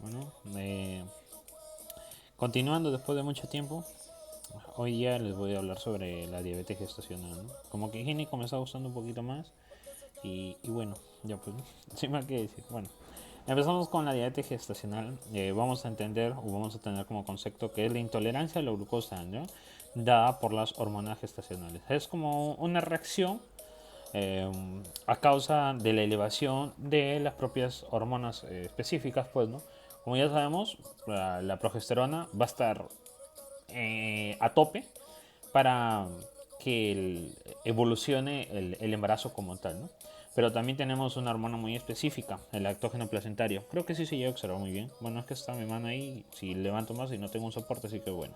Bueno, continuando después de mucho tiempo, hoy día les voy a hablar sobre la diabetes gestacional, ¿no? Como que Gini me está gustando un poquito más y bueno, ya pues, ¿no? Sin más que decir. Bueno, empezamos con la diabetes gestacional. Vamos a entender o vamos a tener como concepto que es la intolerancia a la glucosa, ¿no? Dada por las hormonas gestacionales. Es como una reacción eh, a causa de la elevación de las propias hormonas específicas, pues, ¿no? Como ya sabemos, la progesterona va a estar a tope para que evolucione el embarazo como tal, ¿no? Pero también tenemos una hormona muy específica, el lactógeno placentario. Creo que sí se llega a observar muy bien. Bueno, es que está mi mano ahí, si levanto más y no tengo un soporte, así que bueno.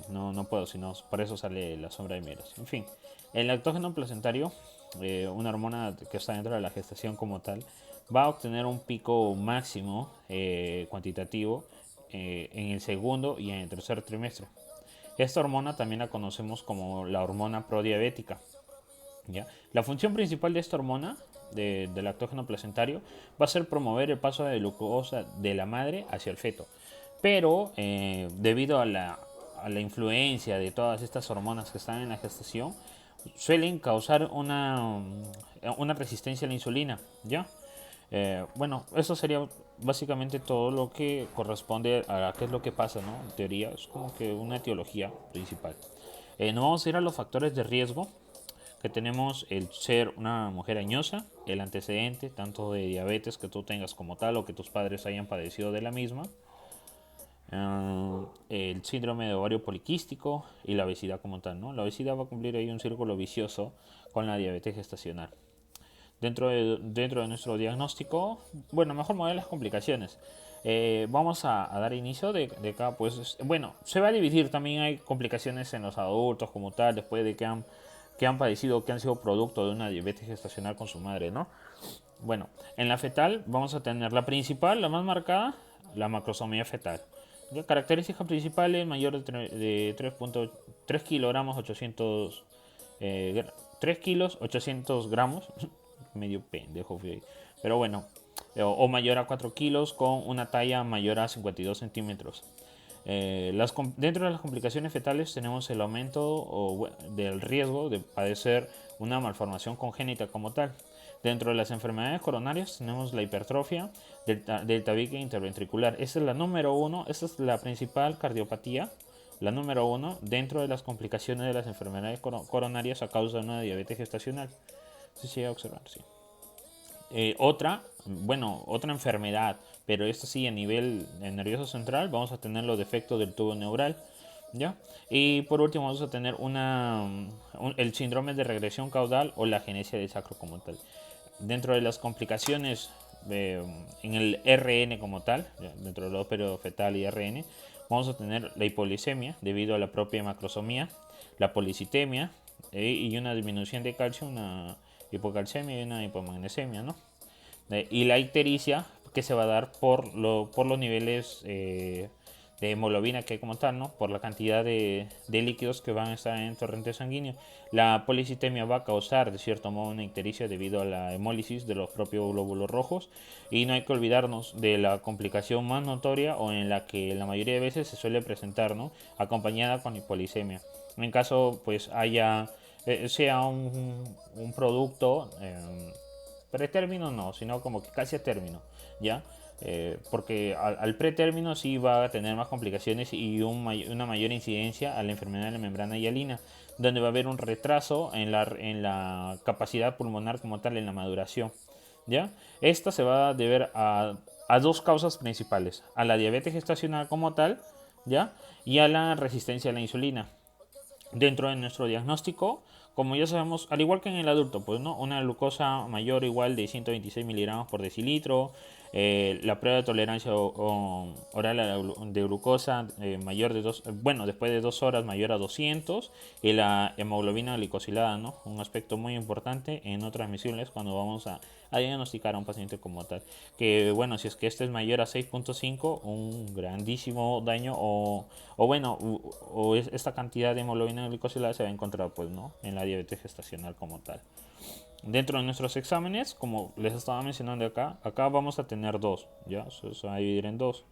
No, no puedo, sino por eso sale la sombra de miras. En fin, el lactógeno placentario, una hormona que está dentro de la gestación como tal, va a obtener un pico máximo cuantitativo en el segundo y en el tercer trimestre. Esta hormona también la conocemos como la hormona prodiabética. ¿Ya? La función principal de esta hormona, del lactógeno placentario, va a ser promover el paso de glucosa de la madre hacia el feto. Pero debido a la influencia de todas estas hormonas que están en la gestación, suelen causar una resistencia a la insulina. ¿Ya? Bueno, eso sería básicamente todo lo que corresponde a qué es lo que pasa, ¿no? En teoría, es como que una etiología principal. Nos vamos a ir a los factores de riesgo, que tenemos el ser una mujer añosa, el antecedente tanto de diabetes que tú tengas como tal o que tus padres hayan padecido de la misma, el síndrome de ovario poliquístico y la obesidad como tal, ¿no? La obesidad va a cumplir ahí un círculo vicioso con la diabetes gestacional. Dentro de nuestro diagnóstico, bueno, mejor mover las complicaciones. Vamos a dar inicio de acá, pues, bueno, se va a dividir, también hay complicaciones en los adultos como tal, después de que han padecido, que han sido producto de una diabetes gestacional con su madre, ¿no? Bueno, en la fetal vamos a tener la principal, la más marcada, la macrosomía fetal. ¿Ya? Características principales, mayor de 3.3 kilogramos 800 3 kilos 800 gramos, medio pendejo fui ahí. Pero bueno, o mayor a 4 kilos con una talla mayor a 52 centímetros. Dentro de las complicaciones fetales tenemos el aumento del riesgo de padecer una malformación congénita como tal. Dentro de las enfermedades coronarias tenemos la hipertrofia del tabique interventricular. Esta es la número uno, esta es la principal cardiopatía, la número uno dentro de las complicaciones de las enfermedades coronarias a causa de una diabetes gestacional. Sí, se llega a observar, sí. Otra enfermedad, pero esto sí a nivel nervioso central, vamos a tener los defectos del tubo neural, ¿ya? Y por último vamos a tener el síndrome de regresión caudal o la agenesia del sacro como tal. Dentro de las complicaciones en el RN como tal, dentro del ópero fetal y RN, vamos a tener la hipoglicemia debido a la propia macrosomía, la policitemia y una disminución de calcio, una hipocalcemia y una hipomagnesemia, ¿no? Y la ictericia que se va a dar por los niveles de hemoglobina que hay como tal, ¿no? Por la cantidad de líquidos que van a estar en el torrente sanguíneo. La policitemia va a causar de cierto modo una ictericia debido a la hemólisis de los propios glóbulos rojos, y no hay que olvidarnos de la complicación más notoria o en la que la mayoría de veces se suele presentar, ¿no? Acompañada con hipolisemia. En caso pues sea un producto pretérmino no, sino como que casi a término, ¿ya? Porque al pretérmino sí va a tener más complicaciones y una mayor incidencia a la enfermedad de la membrana hialina, donde va a haber un retraso en la capacidad pulmonar como tal en la maduración, ¿ya? Esta se va a deber a dos causas principales, a la diabetes gestacional como tal, ¿ya? Y a la resistencia a la insulina. Dentro de nuestro diagnóstico, como ya sabemos, al igual que en el adulto, pues no, una glucosa mayor o igual de 126 miligramos por decilitro, la prueba de tolerancia oral de glucosa mayor de bueno, después de 2 horas mayor a 200, y la hemoglobina glicosilada, ¿no? Un aspecto muy importante en no transmisibles cuando vamos a diagnosticar a un paciente como tal. Que bueno, si es que este es mayor a 6.5, un grandísimo daño o bueno, esta cantidad de hemoglobina glicosilada se va a encontrar pues no en la diabetes gestacional como tal. dentro de nuestros exámenes, como les estaba mencionando acá vamos a tener dos, ¿ya? Se va a dividir en dos.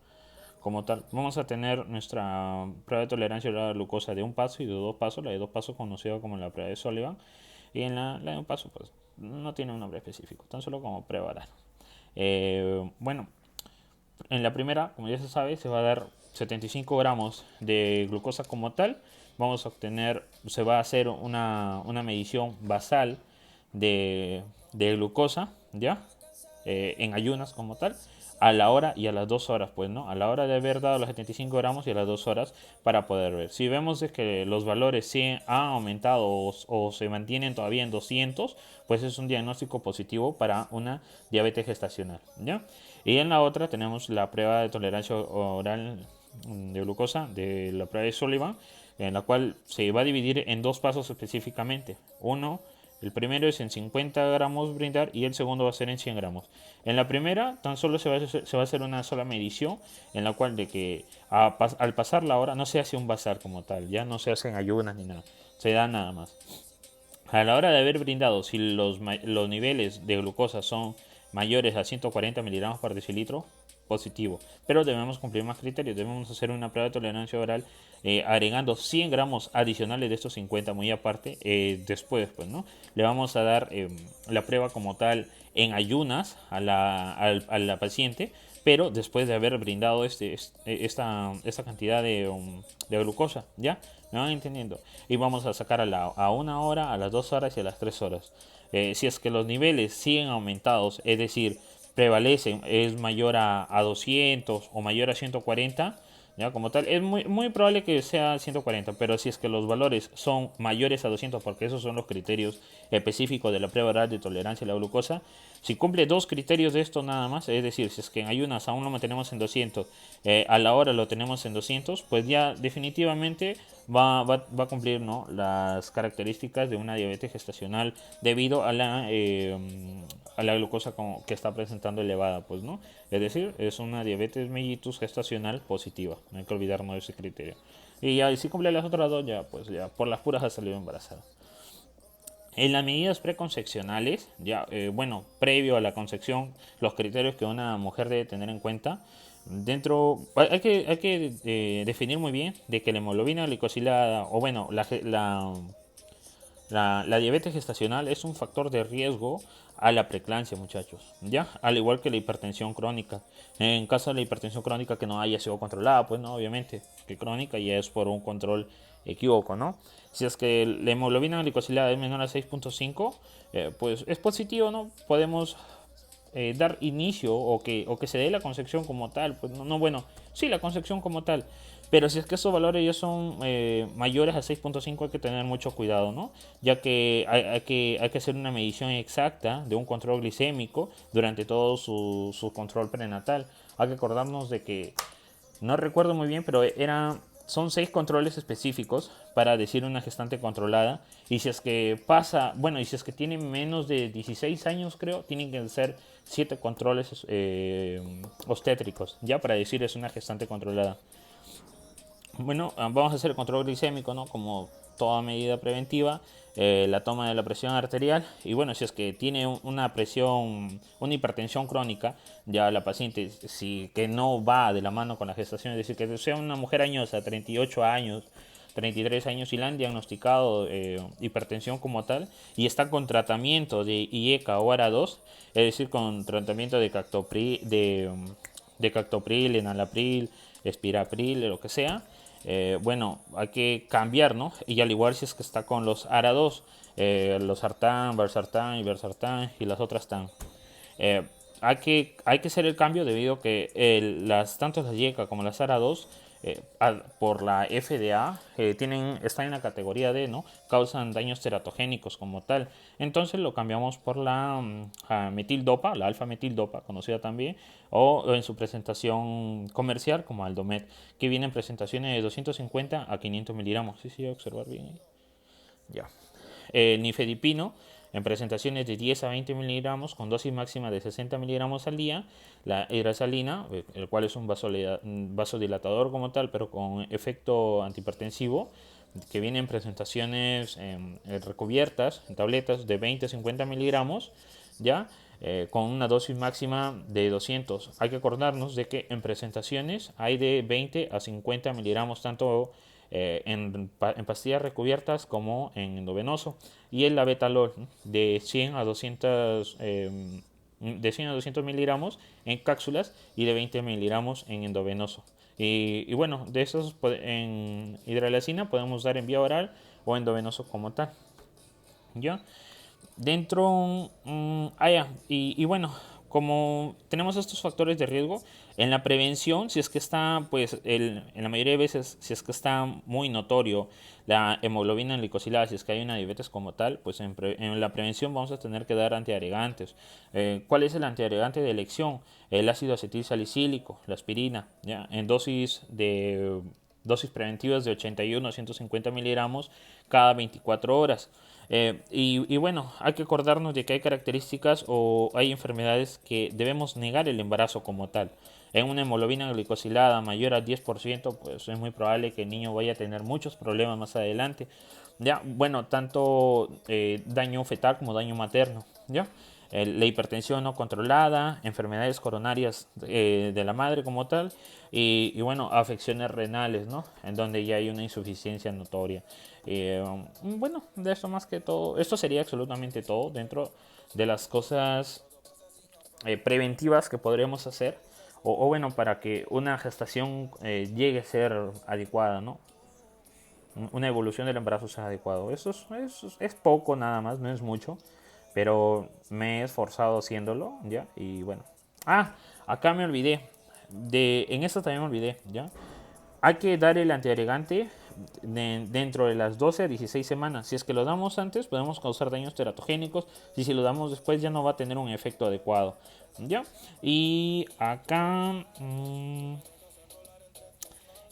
Como tal, vamos a tener nuestra prueba de tolerancia a la glucosa de un paso y de dos pasos, la de dos pasos conocida como la prueba de Sullivan, y en la de un paso pues no tiene un nombre específico, tan solo como prueba oral. Bueno, en la primera, como ya se sabe, se va a dar 75 gramos de glucosa como tal. Vamos a obtener, se va a hacer una medición basal de glucosa, ¿ya? En ayunas como tal, a la hora y a las 2 horas, pues, ¿no? A la hora de haber dado los 75 gramos y a las 2 horas para poder ver. Si vemos de que los valores sí han aumentado o se mantienen todavía en 200, pues es un diagnóstico positivo para una diabetes gestacional, ¿ya? Y en la otra tenemos la prueba de tolerancia oral de glucosa, de la prueba de Sullivan, en la cual se va a dividir en dos pasos específicamente. El primero es en 50 gramos brindar y el segundo va a ser en 100 gramos. En la primera tan solo se va a hacer una sola medición en la cual de que al pasar la hora no se hace un bazar como tal, ya no se hacen ayunas ni nada, se da nada más. A la hora de haber brindado, si los niveles de glucosa son mayores a 140 miligramos por decilitro, positivo. Pero debemos cumplir más criterios. Debemos hacer una prueba de tolerancia oral agregando 100 gramos adicionales de estos 50 muy aparte. Después, pues, ¿no? Le vamos a dar la prueba como tal en ayunas a la paciente, pero después de haber brindado esta cantidad de glucosa, ¿ya? ¿Me van entendiendo? Y vamos a sacar a una hora, a las 2 horas y a las 3 horas. Si es que los niveles siguen aumentados, es decir, prevalecen, es mayor a 200 o mayor a 140, ¿ya? Como tal, es muy probable que sea 140, pero si es que los valores son mayores a 200, porque esos son los criterios específicos de la prueba oral de tolerancia a la glucosa, si cumple dos criterios de esto nada más, es decir, si es que en ayunas aún lo mantenemos en 200, a la hora lo tenemos en 200, pues ya definitivamente va a cumplir, ¿no?, las características de una diabetes gestacional debido a la glucosa que está presentando elevada, pues, ¿no? Es decir, es una diabetes mellitus gestacional positiva, no hay que olvidarnos de ese criterio. Y ya, y si cumple las otras dos, ya, pues ya, por las puras ha salido embarazada. En las medidas preconcepcionales, ya, bueno, previo a la concepción, los criterios que una mujer debe tener en cuenta, hay que definir muy bien de que la hemoglobina glicosilada, o bueno, la diabetes gestacional es un factor de riesgo a la preeclampsia, muchachos, ¿ya? Al igual que la hipertensión crónica. En caso de la hipertensión crónica que no haya sido controlada, pues no, obviamente, que crónica ya es por un control equívoco, ¿no? Si es que la hemoglobina glicosilada es menor a 6.5, pues es positivo, ¿no? Podemos dar inicio o que se dé la concepción como tal, pues no, bueno, sí, la concepción como tal, pero si es que esos valores ya son mayores a 6.5 hay que tener mucho cuidado, ¿no? Ya que hay que hacer una medición exacta de un control glicémico durante todo su control prenatal. Hay que acordarnos de que no recuerdo muy bien, pero son 6 controles específicos para decir una gestante controlada. Y si es que pasa, bueno, y si es que tiene menos de 16 años, creo, tienen que ser 7 controles obstétricos, ya para decir es una gestante controlada. Bueno, vamos a hacer el control glicémico, ¿no? Como toda medida preventiva, la toma de la presión arterial y bueno, si es que tiene una presión, una hipertensión crónica, ya la paciente, si que no va de la mano con la gestación, es decir, que sea una mujer añosa, 38 años, 33 años y la han diagnosticado hipertensión como tal y está con tratamiento de IECA o ARA2, es decir, con tratamiento de Cactopril, Enalapril, Espirapril, lo que sea. Bueno, hay que cambiar, ¿no? Y al igual si es que está con los ARA2, los Sartán, Valsartán, Ibersartán y las otras TAN. Eh, hay que hacer el cambio debido a que tanto las YECA como las ARA2 por la FDA están en la categoría D, ¿no? Causan daños teratogénicos como tal. Entonces lo cambiamos por la metildopa, la alfa metildopa, conocida también, o en su presentación comercial como Aldomet, que viene en presentaciones de 250 a 500 miligramos. Sí, sí, voy a observar bien ahí. Ya. El nifedipino en presentaciones de 10 a 20 miligramos con dosis máxima de 60 miligramos al día. La hidrasalina, el cual es un vasodilatador como tal, pero con efecto antihipertensivo, que viene en presentaciones recubiertas, en tabletas de 20 a 50 miligramos, ¿ya? Con una dosis máxima de 200. Hay que acordarnos de que en presentaciones hay de 20 a 50 miligramos, tanto en pastillas recubiertas como en endovenoso. Y el labetalol de 100 a 200 miligramos en cápsulas y de 20 miligramos en endovenoso. Y bueno, de esos en hidralazina podemos dar en vía oral o endovenoso como tal. ¿Ya? Dentro, y bueno, como tenemos estos factores de riesgo, en la prevención, si es que está, pues en la mayoría de veces, si es que está muy notorio la hemoglobina glicosilada, si es que hay una diabetes como tal, pues en la prevención vamos a tener que dar antiagregantes. ¿Cuál es el antiagregante de elección? El ácido acetil salicílico, la aspirina, ¿ya? En dosis preventivas de 81 a 150 miligramos cada 24 horas. Y bueno, hay que acordarnos de que hay características o hay enfermedades que debemos negar el embarazo como tal. En una hemoglobina glicosilada mayor al 10%, pues es muy probable que el niño vaya a tener muchos problemas más adelante. Ya, bueno, tanto daño fetal como daño materno. Ya, la hipertensión no controlada, enfermedades coronarias de la madre como tal, y bueno, afecciones renales, ¿no? En donde ya hay una insuficiencia notoria. Bueno, de esto más que todo, esto sería absolutamente todo dentro de las cosas preventivas que podríamos hacer, o bueno, para que una gestación llegue a ser adecuada, ¿no? Una evolución del embarazo sea adecuado. Es poco nada más, no es mucho, pero me he esforzado haciéndolo, ¿ya? Y bueno. Ah, acá me olvidé. En esta también me olvidé, ¿ya? Hay que dar el antiagregante dentro de las 12 a 16 semanas. Si es que lo damos antes, podemos causar daños teratogénicos. Y si lo damos después, ya no va a tener un efecto adecuado, ¿ya? Y acá, en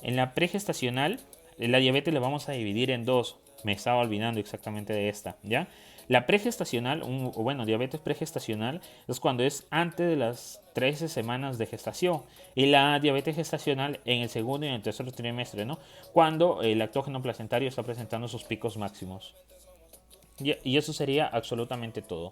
la pregestacional, la diabetes la vamos a dividir en dos. Me estaba olvidando exactamente de esta, ¿ya? La pregestacional, bueno, diabetes pregestacional es cuando es antes de las 13 semanas de gestación. Y la diabetes gestacional en el segundo y en el tercer trimestre, ¿no? Cuando el lactógeno placentario está presentando sus picos máximos. Y eso sería absolutamente todo.